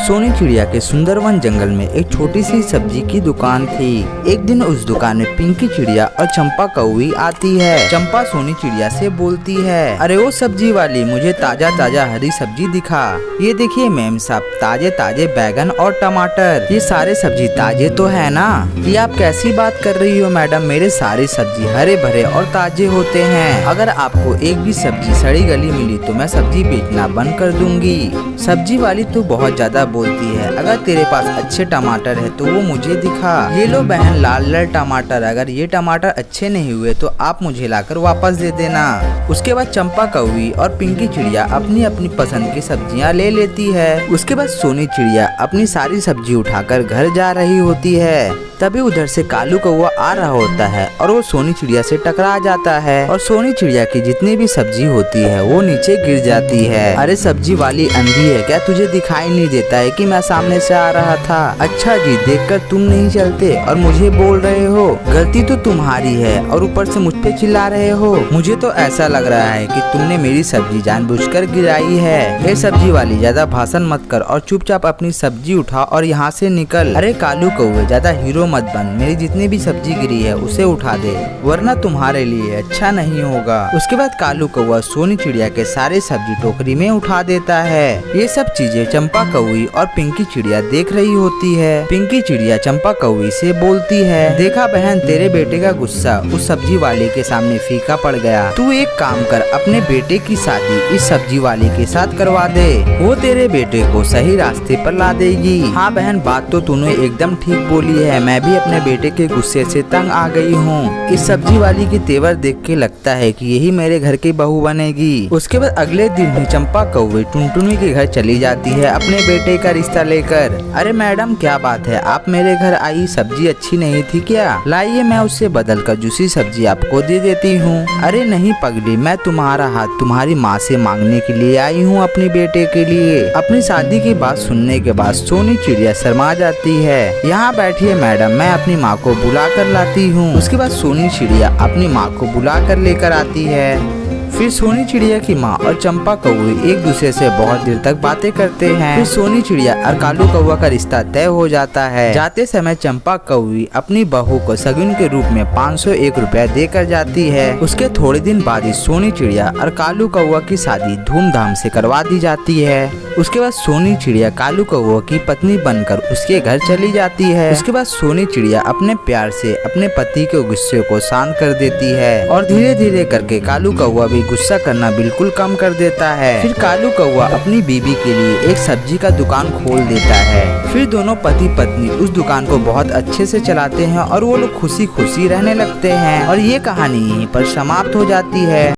सोनी चिड़िया के सुंदरवन जंगल में एक छोटी सी सब्जी की दुकान थी। एक दिन उस दुकान में पिंकी चिड़िया और चंपा कौवी आती है। चंपा सोनी चिड़िया से बोलती है, अरे वो सब्जी वाली, मुझे ताजा ताजा हरी सब्जी दिखा। ये देखिए मैम साहब, ताजे ताजे बैगन और टमाटर, ये सारे सब्जी ताजे तो है ना? ये आप कैसी बात कर रही हो मैडम, मेरे सारे सब्जी हरे भरे और ताजे होते हैं। अगर आपको एक भी सब्जी सड़ी गली मिली तो मैं सब्जी बेचना बंद कर दूंगी। सब्जी वाली तो बहुत ज्यादा बोलती है, अगर तेरे पास अच्छे टमाटर है तो वो मुझे दिखा। ये लो बहन लाल लाल टमाटर, अगर ये टमाटर अच्छे नहीं हुए तो आप मुझे लाकर वापस दे देना। उसके बाद चंपा कौवी और पिंकी चिड़िया अपनी अपनी पसंद की सब्जियां ले लेती है। उसके बाद सोनी चिड़िया अपनी सारी सब्जी उठाकर घर जा रही होती है। तभी उधर से कालू कौवा आ रहा होता है और वो सोनी चिड़िया से टकरा जाता है और सोनी चिड़िया की जितनी भी सब्जी होती है वो नीचे गिर जाती है। अरे सब्जी वाली अंधी है क्या, तुझे दिखाई नहीं देता है कि मैं सामने से आ रहा था? अच्छा जी, देखकर तुम नहीं चलते और मुझे बोल रहे हो, गलती तो तुम्हारी है और ऊपर से मुझ पे चिल्ला रहे हो। मुझे तो ऐसा लग रहा है कि तुमने मेरी सब्जी जानबूझकर गिराई है। हे सब्जी वाली, ज्यादा भाषण मत कर और चुपचाप अपनी सब्जी उठा और यहाँ से निकल। अरे कालू कौवे, ज्यादा हीरो मत बन, मेरी जितनी भी सब्जी गिरी है उसे उठा दे, वरना तुम्हारे लिए अच्छा नहीं होगा। उसके बाद कालू कौवा सोनी चिड़िया के सारे सब्जी टोकरी में उठा देता है। ये सब चीजें चंपा कौवी और पिंकी चिड़िया देख रही होती है। पिंकी चिड़िया चंपा कौवी से बोलती है, देखा बहन, तेरे बेटे का गुस्सा उस सब्जी वाले के सामने फीका पड़ गया। तू एक काम कर, अपने बेटे की शादी इस सब्जी वाले के साथ करवा दे, वो तेरे बेटे को सही रास्ते पर ला देगी। हाँ बहन, बात तो तूने एकदम ठीक बोली है, मैं भी अपने बेटे के गुस्से से तंग आ गई हूँ। इस सब्जी वाली की तेवर देख के लगता है कि यही मेरे घर की बहू बनेगी। उसके बाद अगले दिन ही चंपा कौवी टुनटुनी के घर चली जाती है अपने बेटे का रिश्ता लेकर। अरे मैडम, क्या बात है, आप मेरे घर आई, सब्जी अच्छी नहीं थी क्या? लाइए मैं उससे बदल कर दूसरी सब्जी आपको दे देती हूँ। अरे नहीं पगली, मैं तुम्हारा हाथ तुम्हारी माँ से मांगने के लिए आई हूँ अपने बेटे के लिए। अपनी शादी की बात सुनने के बाद सोनी चिड़िया शर्मा जाती है। यहाँ बैठिए मैडम, मैं अपनी माँ को बुला कर लाती हूँ। उसके बाद सोनी चिड़िया अपनी माँ को बुला कर लेकर आती है। फिर सोनी चिड़िया की माँ और चंपा कौवी एक दूसरे से बहुत देर तक बातें करते हैं। फिर सोनी चिड़िया और कालू कौवा का रिश्ता तय हो जाता है। जाते समय चंपा कौवी अपनी बहू को शगुन के रूप में 501 रुपया देकर जाती है। उसके थोड़े दिन बाद ही सोनी चिड़िया और कालू कौवा की शादी धूमधाम से करवा दी जाती है। उसके बाद सोनी चिड़िया कालू कौवा की पत्नी बनकर उसके घर चली जाती है। उसके बाद सोनी चिड़िया अपने प्यार से अपने पति के गुस्से को शांत कर देती है और धीरे धीरे करके कालू कौवा भी गुस्सा करना बिल्कुल कम कर देता है। फिर कालू कौवा अपनी बीबी के लिए एक सब्जी का दुकान खोल देता है। फिर दोनों पति पत्नी उस दुकान को बहुत अच्छे से चलाते हैं और वो लोग खुशी खुशी रहने लगते हैं। और ये कहानी यहीं पर समाप्त हो जाती है।